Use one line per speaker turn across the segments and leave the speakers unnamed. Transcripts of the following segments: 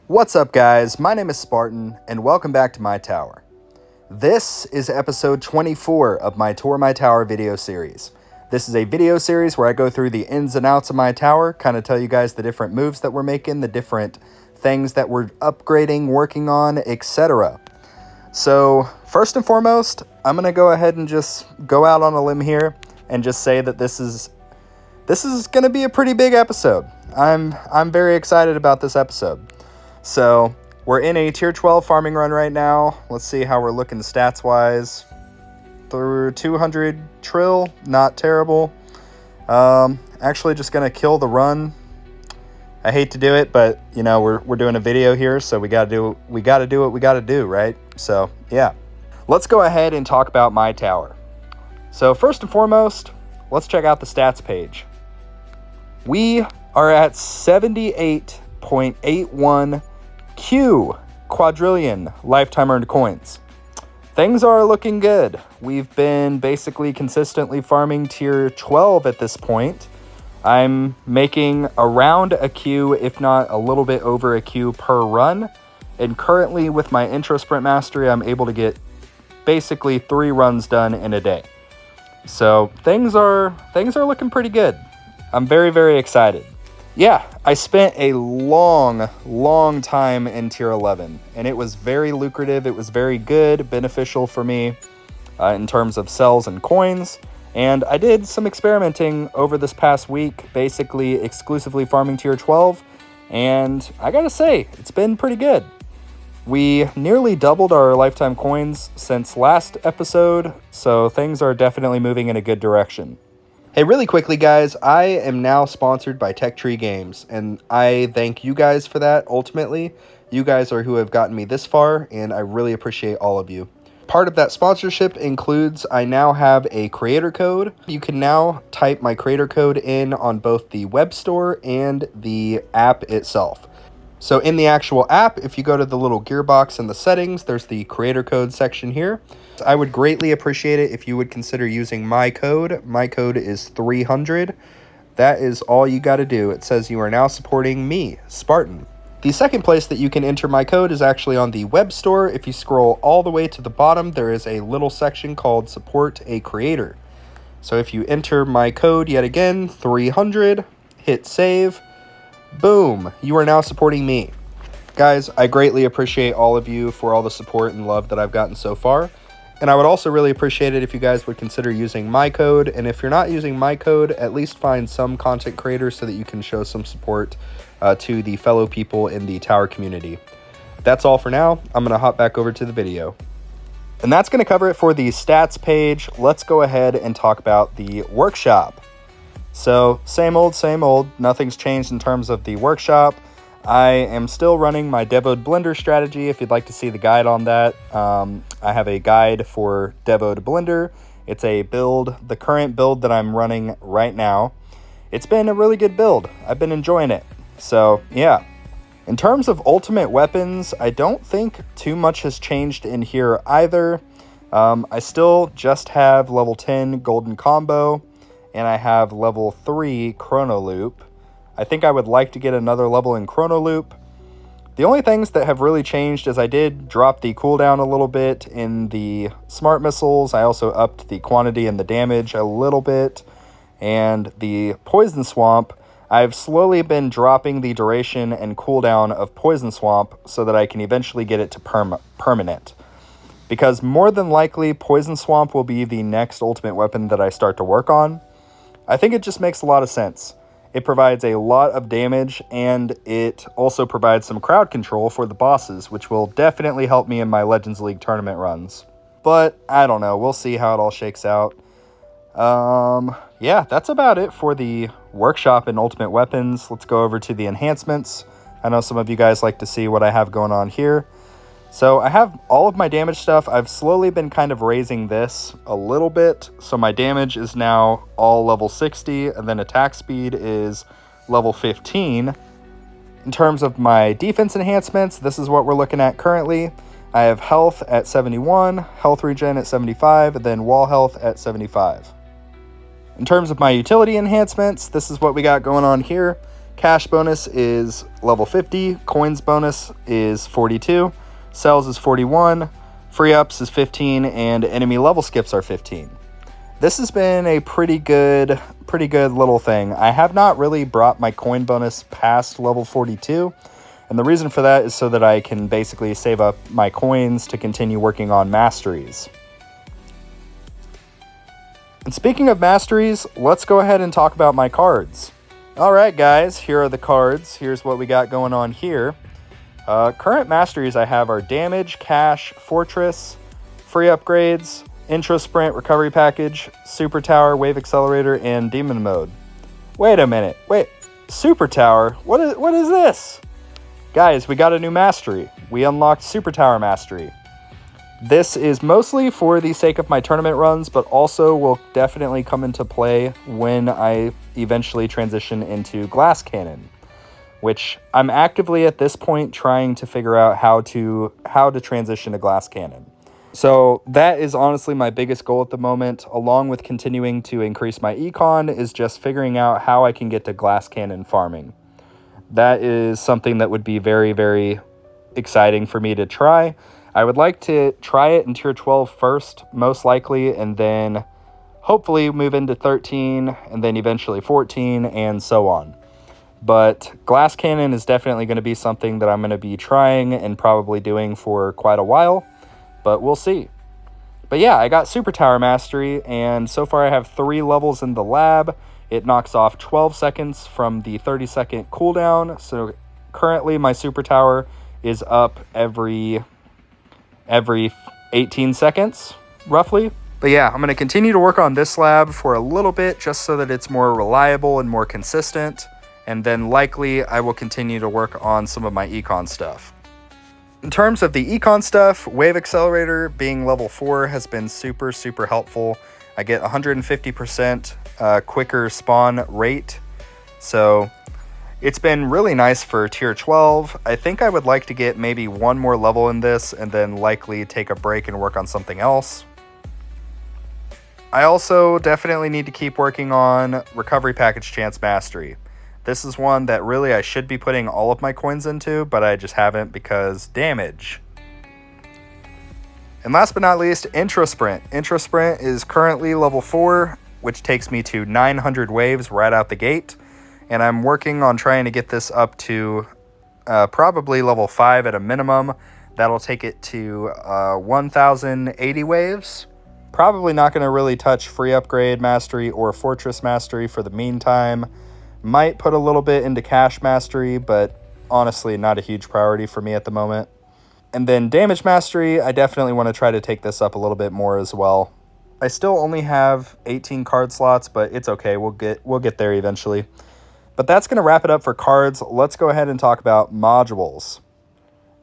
What's up, guys? My name is Spartan, and welcome back to my tower. This is episode 24 of my Tour My Tower video series. This is a video series where I go through the ins and outs of my tower, kind of tell you guys the different moves that we're making, the different things that we're upgrading, working on, etc. So, first and foremost, I'm going to go ahead and just go out on a limb here and just say that this is going to be a pretty big episode. I'm very excited about this episode. So, we're in a tier 12 farming run right now. Let's see how we're looking stats-wise. Through 200 trill, not terrible. Actually just going to kill the run. I hate to do it, but, you know, we're doing a video here, so we got to do what we got to do, right? So, yeah. Let's go ahead and talk about my tower. So, first and foremost, let's check out the stats page. We are at 78.81 Q quadrillion lifetime earned coins. Things are looking good. We've been basically consistently farming tier 12 at this point. I'm making around a Q, if not a little bit over a Q per run. And currently with my intro sprint mastery, I'm able to get basically 3 runs done in a day. So things are looking pretty good. I'm very, very excited. Yeah, I spent a long time in tier 11, and it was very lucrative. It was very good, beneficial for me in terms of cells and coins. And I did some experimenting over this past week, basically exclusively farming tier 12. And I gotta say, it's been pretty good. We nearly doubled our lifetime coins since last episode, so things are definitely moving in a good direction. Hey, really quickly, guys, I am now sponsored by Tech Tree Games, and I thank you guys for that, ultimately. You guys are who have gotten me this far, and I really appreciate all of you. Part of that sponsorship includes I now have a creator code. You can now type my creator code in on both the web store and the app itself. So in the actual app, if you go to the little gearbox in the settings, there's the creator code section here. I would greatly appreciate it if you would consider using my code. My code is 300. That is all you got to do. It says you are now supporting me, Spartan. The second place that you can enter my code is actually on the web store. If you scroll all the way to the bottom, there is a little section called Support a Creator. So if you enter my code yet again, 300, hit save, boom, you are now supporting me. Guys, I greatly appreciate all of you for all the support and love that I've gotten so far. And I would also really appreciate it if you guys would consider using my code. And if you're not using my code, at least find some content creators so that you can show some support to the fellow people in the tower community. That's all for now. I'm going to hop back over to the video. And that's going to cover it for the stats page. Let's go ahead and talk about the workshop. So same old, nothing's changed in terms of the workshop. I am still running my Devoed Blender strategy. If you'd like to see the guide on that, I have a guide for Devoed Blender. It's a build, the current build that I'm running right now. It's been a really good build. I've been enjoying it. So yeah, in terms of ultimate weapons, I don't think too much has changed in here either. I still just have level 10 golden combo, and I have level 3 chrono loop. I think I would like to get another level in chrono loop. The only things that have really changed is I did drop the cooldown a little bit in the smart missiles. I also upped the quantity and the damage a little bit. And the poison swamp, I've slowly been dropping the duration and cooldown of poison swamp so that I can eventually get it to permanent. Because more than likely, poison swamp will be the next ultimate weapon that I start to work on. I think it just makes a lot of sense. It provides a lot of damage, and it also provides some crowd control for the bosses, which will definitely help me in my Legends League tournament runs. But, I don't know. We'll see how it all shakes out. Yeah, that's about it for the workshop and ultimate weapons. Let's go over to the enhancements. I know some of you guys like to see what I have going on here. So I have all of my damage stuff. I've slowly been kind of raising this a little bit. So my damage is now all level 60, and then attack speed is level 15. In terms of my defense enhancements, this is what we're looking at currently. I have health at 71, health regen at 75, and then wall health at 75. In terms of my utility enhancements, this is what we got going on here. Cash bonus is level 50. Coins bonus is 42. Cells is 41. Free ups is 15. And enemy level skips are 15. This has been a pretty good little thing. I have not really brought my coin bonus past level 42. And the reason for that is so that I can basically save up my coins to continue working on masteries. And speaking of masteries, let's go ahead and talk about my cards. Alright guys, here are the cards. Here's what we got going on here. Current masteries I have are Damage, Cash, Fortress, Free Upgrades, Intro Sprint, Recovery Package, Super Tower, Wave Accelerator, and Demon Mode. Wait a minute. Wait, Super Tower? What is this? Guys, we got a new mastery. We unlocked Super Tower Mastery. This is mostly for the sake of my tournament runs, but also will definitely come into play when I eventually transition into Glass Cannon, which I'm actively at this point trying to figure out how to transition to Glass Cannon. So that is honestly my biggest goal at the moment, along with continuing to increase my econ, is just figuring out how I can get to Glass Cannon farming. That is something that would be very, very exciting for me to try. I would like to try it in tier 12 first, most likely, and then hopefully move into 13, and then eventually 14, and so on. But Glass Cannon is definitely going to be something that I'm going to be trying and probably doing for quite a while, but we'll see. But yeah, I got Super Tower Mastery, and so far I have 3 levels in the lab. It knocks off 12 seconds from the 30-second cooldown, so currently my Super Tower is up every 18 seconds, roughly. But yeah, I'm going to continue to work on this lab for a little bit, just so that it's more reliable and more consistent, and then likely I will continue to work on some of my econ stuff. In terms of the econ stuff, Wave Accelerator being level 4 has been super, super helpful. I get 150% quicker spawn rate, so it's been really nice for tier 12. I think I would like to get maybe one more level in this and then likely take a break and work on something else. I also definitely need to keep working on Recovery Package Chance Mastery. This is one that really I should be putting all of my coins into, but I just haven't because damage. And last but not least, Intro Sprint. Intro Sprint is currently level 4, which takes me to 900 waves right out the gate. And I'm working on trying to get this up to probably level 5 at a minimum. That'll take it to 1,080 waves. Probably not going to really touch Free Upgrade Mastery or Fortress Mastery for the meantime. Might put a little bit into Cash Mastery, but honestly not a huge priority for me at the moment. And then Damage Mastery, I definitely want to try to take this up a little bit more as well. I still only have 18 card slots, but it's okay. We'll get there eventually. But that's going to wrap it up for cards. Let's go ahead and talk about modules.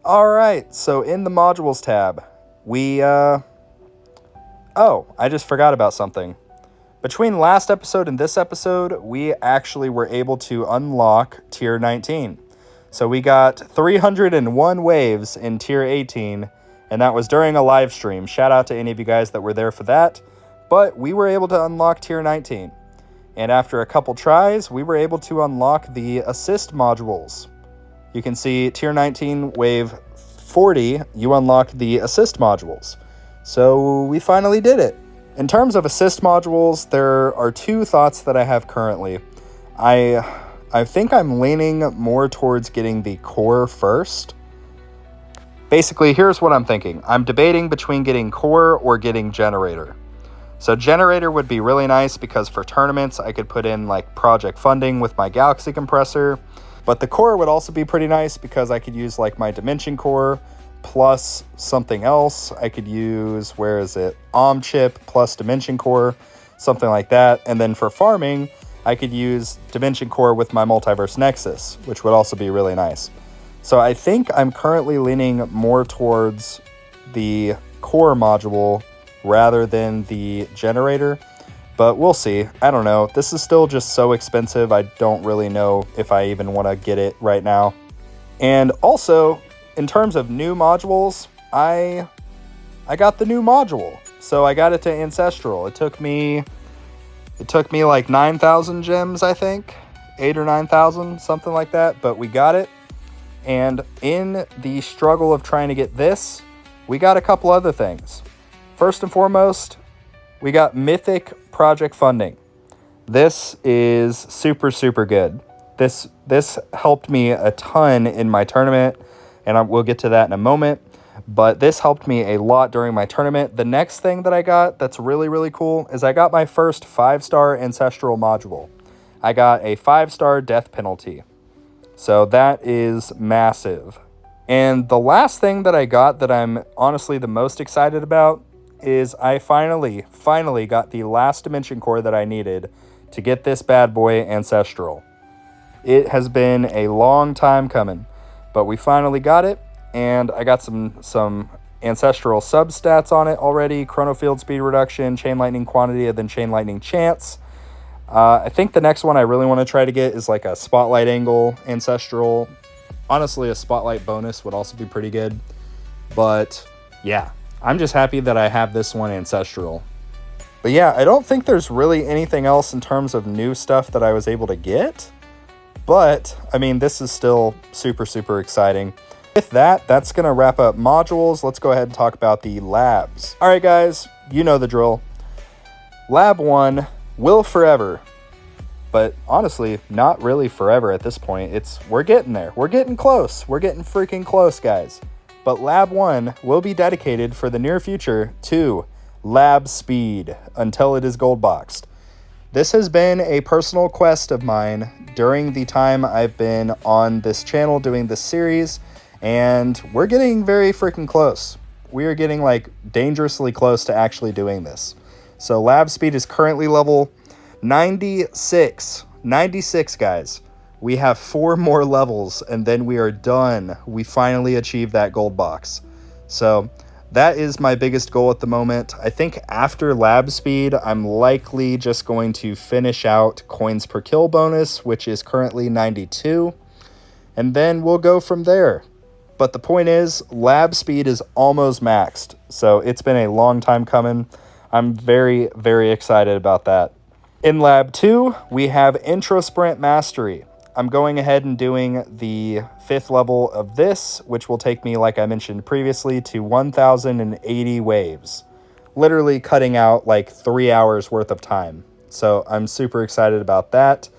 All right, so in the modules tab, we oh, I just forgot about something. Between last episode and this episode, we actually were able to unlock tier 19. So we got 301 waves in tier 18, and that was during a live stream. Shout out to any of you guys that were there for that. But we were able to unlock tier 19. And after a couple tries, we were able to unlock the assist modules. You can see tier 19 wave 40, you unlocked the assist modules. So we finally did it. In terms of assist modules, there are 2 thoughts that I have currently. I think I'm leaning more towards getting the core first. Basically, here's what I'm thinking. I'm debating between getting core or getting generator. So generator would be really nice because for tournaments, I could put in like project funding with my Galaxy compressor. But the core would also be pretty nice because I could use like my Dimension core plus something else. I could use, where is it? Chip plus Dimension core, something like that. And then for farming, I could use Dimension core with my Multiverse Nexus, which would also be really nice. So I think I'm currently leaning more towards the core module rather than the generator, but we'll see. I don't know. This is still just so expensive. I don't really know if I even want to get it right now. And also, in terms of new modules, I got the new module. So I got it to Ancestral. It took me like 9,000 gems, I think. 8 or 9,000, something like that, but we got it. And in the struggle of trying to get this, we got a couple other things. First and foremost, we got Mythic project funding. This is super, super good. This helped me a ton in my tournament, and we'll get to that in a moment. But this helped me a lot during my tournament. The next thing that I got that's really, really cool is I got my first 5-star ancestral module. I got a 5-star death penalty. So that is massive. And the last thing that I got that I'm honestly the most excited about is I finally got the last dimension core that I needed to get this bad boy ancestral. It has been a long time coming, but we finally got it, and I got some ancestral substats on it already: chrono field speed reduction, chain lightning quantity, and then chain lightning chance. I think the next one I really want to try to get is like a spotlight angle ancestral. Honestly, a spotlight bonus would also be pretty good. But yeah, I'm just happy that I have this one ancestral. But yeah, I don't think there's really anything else in terms of new stuff that I was able to get. But, I mean, this is still super, super exciting. With that, that's going to wrap up modules. Let's go ahead and talk about the labs. All right, guys, you know the drill. Lab 1 will forever. But honestly, not really forever at this point. We're getting there. We're getting close. We're getting freaking close, guys. But Lab 1 will be dedicated for the near future to lab speed until it is gold boxed. This has been a personal quest of mine during the time I've been on this channel doing this series, and we're getting very freaking close. We are getting like dangerously close to actually doing this. So lab speed is currently level 96. 96, guys. We have 4 more levels and then we are done. We finally achieved that gold box. So that is my biggest goal at the moment. I think after lab speed, I'm likely just going to finish out coins per kill bonus, which is currently 92. And then we'll go from there. But the point is, lab speed is almost maxed. So it's been a long time coming. I'm very, very excited about that. In Lab 2, we have Intro Sprint Mastery. I'm going ahead and doing the 5th level of this, which will take me, like I mentioned previously, to 1,080 waves. Literally cutting out like 3 hours worth of time. So I'm super excited about that.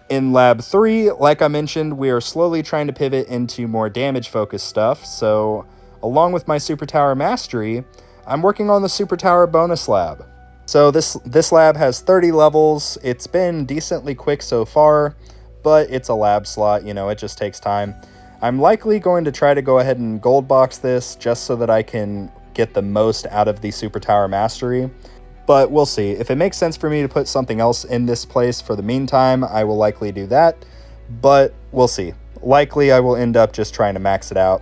In Lab 3, like I mentioned, we are slowly trying to pivot into more damage-focused stuff. So along with my Super Tower Mastery, I'm working on the Super Tower Bonus Lab. So this lab has 30 levels. It's been decently quick so far, but it's a lab slot, you know, it just takes time. I'm likely going to try to go ahead and gold box this just so that I can get the most out of the Super Tower Mastery. But we'll see. If it makes sense for me to put something else in this place for the meantime, I will likely do that. But we'll see. Likely I will end up just trying to max it out.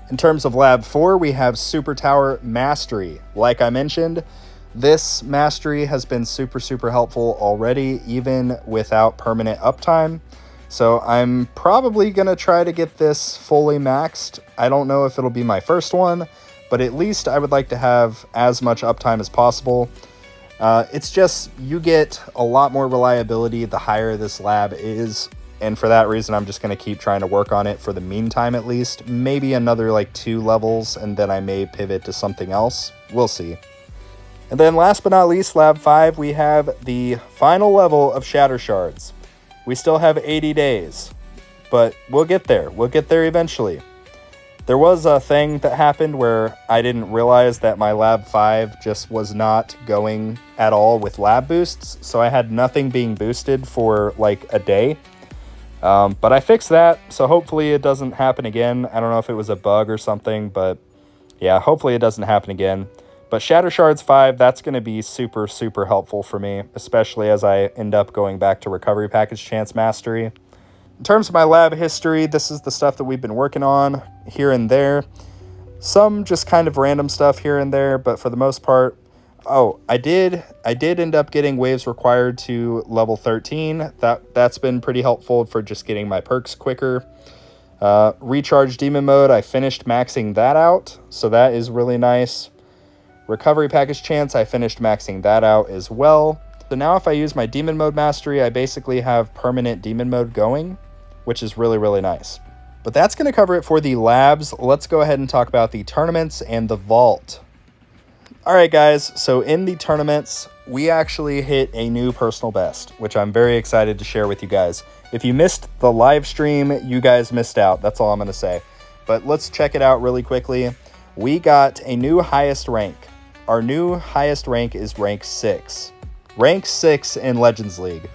In terms of Lab 4, we have Super Tower Mastery. Like I mentioned, this mastery has been super, super helpful already, even without permanent uptime. So I'm probably going to try to get this fully maxed. I don't know if it'll be my first one, but at least I would like to have as much uptime as possible. It's just, you get a lot more reliability the higher this lab is. And for that reason, I'm just going to keep trying to work on it for the meantime at least. Maybe another like 2 levels, and then I may pivot to something else. We'll see. And then last but not least, Lab 5, we have the final level of Shatter Shards. We still have 80 days, but we'll get there. We'll get there eventually. There was a thing that happened where I didn't realize that my Lab 5 just was not going at all with lab boosts, so I had nothing being boosted for like a day. But I fixed that, so hopefully it doesn't happen again. I don't know if it was a bug or something, but yeah, hopefully it doesn't happen again. But Shatter Shards 5, that's going to be super, super helpful for me, especially as I end up going back to Recovery Package Chance Mastery. In terms of my lab history, this is the stuff that we've been working on here and there. Some just kind of random stuff here and there, but for the most part, I did end up getting waves required to level 13. That's been pretty helpful for just getting my perks quicker. Recharge Demon Mode, I finished maxing that out, so that is really nice. Recovery Package Chance, I finished maxing that out as well. So now if I use my demon mode mastery, I basically have permanent demon mode going, which is really, really nice. But that's going to cover it for the labs. Let's go ahead and talk about the tournaments and the vault. All right, guys. So in the tournaments, we actually hit a new personal best, which I'm very excited to share with you guys. If you missed the live stream, you guys missed out. That's all I'm going to say. But let's check it out really quickly. We got a new highest rank. Our new highest rank is rank 6. Rank 6 in Legends League.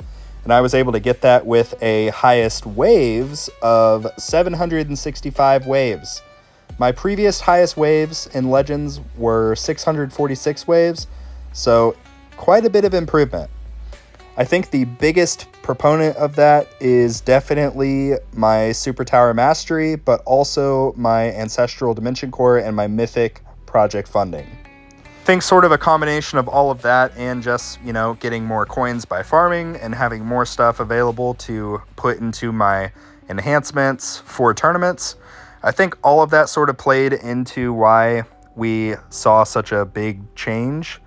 And I was able to get that with a highest waves of 765 waves. My previous highest waves in Legends were 646 waves, so quite a bit of improvement. I think the biggest proponent of that is definitely my Super Tower Mastery, but also my Ancestral Dimension Core and my Mythic Project Funding. I think sort of a combination of all of that and just, you know, getting more coins by farming and having more stuff available to put into my enhancements for tournaments. I think all of that sort of played into why we saw such a big change.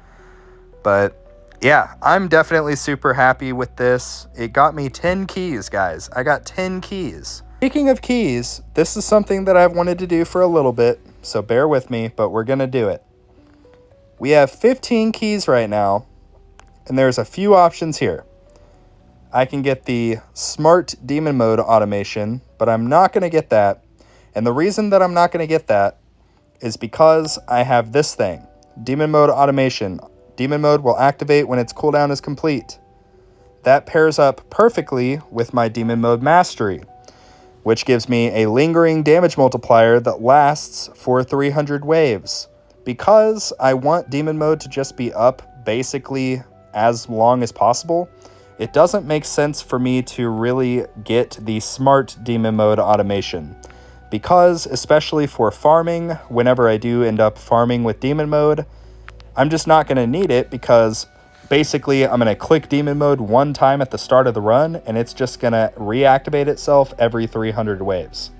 But yeah, I'm definitely super happy with this. It got me 10 keys, guys. I got 10 keys. Speaking of keys, this is something that I've wanted to do for a little bit, so bear with me, but we're going to do it. We have 15 keys right now, and there's a few options here. I can get the Smart Demon Mode automation, but I'm not going to get that. And the reason that I'm not going to get that is because I have this thing, Demon Mode automation. Demon Mode will activate when its cooldown is complete. That pairs up perfectly with my Demon Mode Mastery, which gives me a lingering damage multiplier that lasts for 300 waves. Because I want Demon Mode to just be up basically as long as possible, it doesn't make sense for me to really get the Smart Demon Mode automation. Because, especially for farming, whenever I do end up farming with Demon Mode, I'm just not going to need it because basically I'm going to click Demon Mode one time at the start of the run and it's just going to reactivate itself every 300 waves.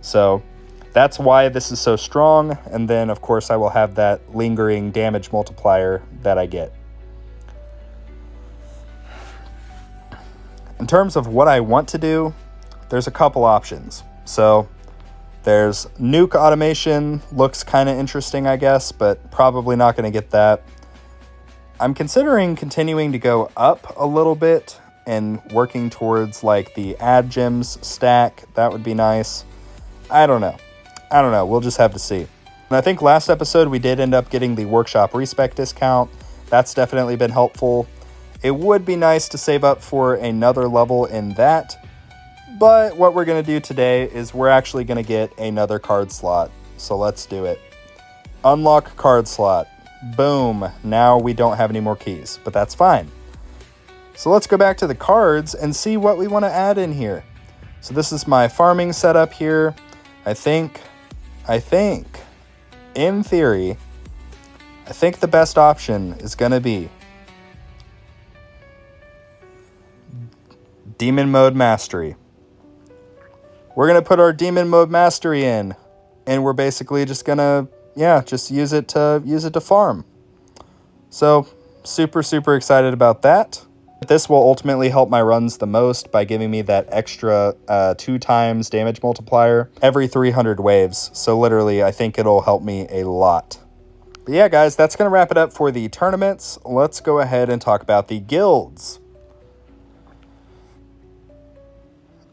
So that's why this is so strong, and then of course I will have that lingering damage multiplier that I get. In terms of what I want to do, there's a couple options. So there's nuke automation, looks kind of interesting I guess, but probably not going to get that. I'm considering continuing to go up a little bit and working towards like the ad gems stack. That would be nice. I don't know. We'll just have to see. And I think last episode we did end up getting the workshop respec discount. That's definitely been helpful. It would be nice to save up for another level in that. But what we're going to do today is we're actually going to get another card slot. So let's do it. Unlock card slot. Boom. Now we don't have any more keys, but that's fine. So let's go back to the cards and see what we want to add in here. So this is my farming setup here. I think, in theory, I think the best option is going to be Demon Mode Mastery. We're going to put our Demon Mode Mastery in, and we're basically just going to, just use it to farm. So, super excited about that. This will ultimately help my runs the most by giving me that extra 2 times damage multiplier every 300 waves. So literally, I think it'll help me a lot. But yeah, guys, that's going to wrap it up for the tournaments. Let's go ahead and talk about the guilds.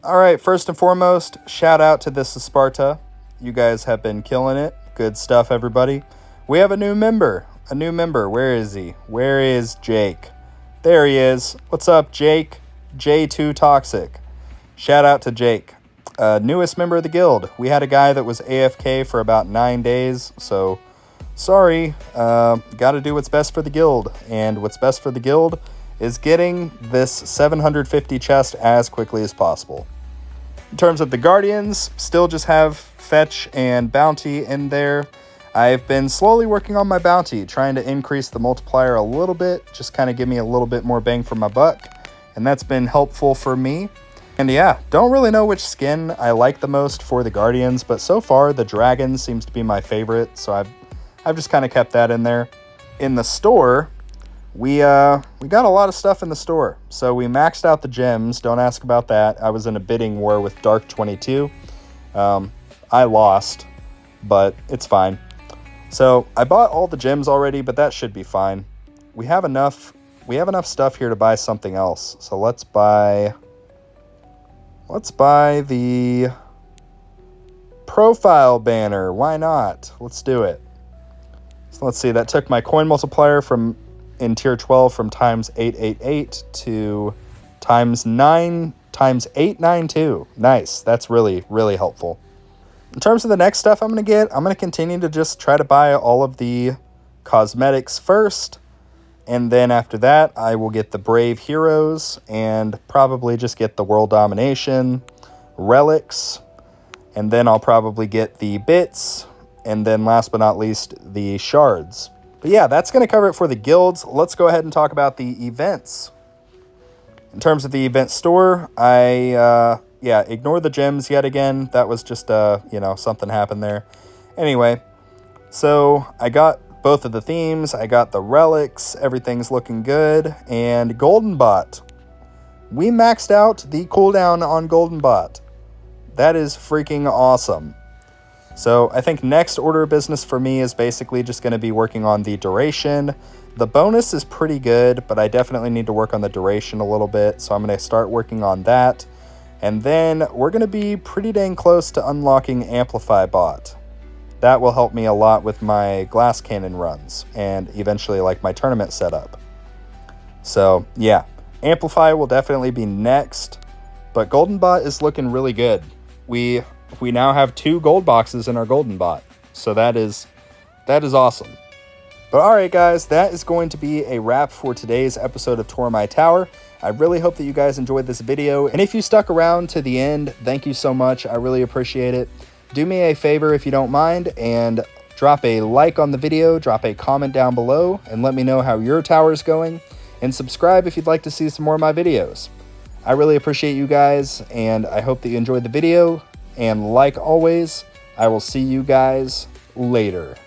All right, first and foremost, shout out to this Sparta. You guys have been killing it. Good stuff, everybody. We have a new member. Where is he? Where is Jake? There he is. What's up, Jake? J2 Toxic. Shout out to Jake. Newest member of the guild. We had a guy that was AFK for about 9 days, so sorry. Gotta do what's best for the guild. And what's best for the guild is getting this 750 chest as quickly as possible. In terms of the Guardians, still just have Fetch and Bounty in there. I've been slowly working on my Bounty, trying to increase the multiplier a little bit, just kind of give me a little bit more bang for my buck, and that's been helpful for me. And yeah, don't really know which skin I like the most for the Guardians, but so far the Dragon seems to be my favorite, so I've just kind of kept that in there. In the store, we got a lot of stuff in the store. So we maxed out the gems. Don't ask about that. I was in a bidding war with Dark 22. I lost, but it's fine. So I bought all the gems already, but that should be fine. We have enough stuff here to buy something else. So let's buy the profile banner. Why not? Let's do it. So let's see. That took my coin multiplier from in tier 12 from times 888 to times 892. Nice. That's really, really helpful. In terms of the next stuff I'm going to continue to just try to buy all of the cosmetics first. And then after that, I will get the Brave Heroes and probably just get the World Domination, Relics, and then I'll probably get the Bits, and then last but not least, the Shards. But yeah, that's going to cover it for the guilds. Let's go ahead and talk about the events. In terms of the event store, ignore the gems yet again. That was just, something happened there. Anyway, so I got both of the themes. I got the relics. Everything's looking good. And Golden Bot. We maxed out the cooldown on Golden Bot. That is freaking awesome. So I think next order of business for me is basically just going to be working on the duration. The bonus is pretty good, but I definitely need to work on the duration a little bit. So I'm going to start working on that. And then we're going to be pretty dang close to unlocking Amplify Bot. That will help me a lot with my glass cannon runs and eventually like my tournament setup. So yeah, Amplify will definitely be next, but Golden Bot is looking really good. We now have 2 gold boxes in our Golden Bot, so that is awesome. But alright guys, that is going to be a wrap for today's episode of Tour My Tower. I really hope that you guys enjoyed this video, and if you stuck around to the end, thank you so much. I really appreciate it. Do me a favor if you don't mind, and drop a like on the video, drop a comment down below, and let me know how your tower's going, and subscribe if you'd like to see some more of my videos. I really appreciate you guys, and I hope that you enjoyed the video, and like always, I will see you guys later.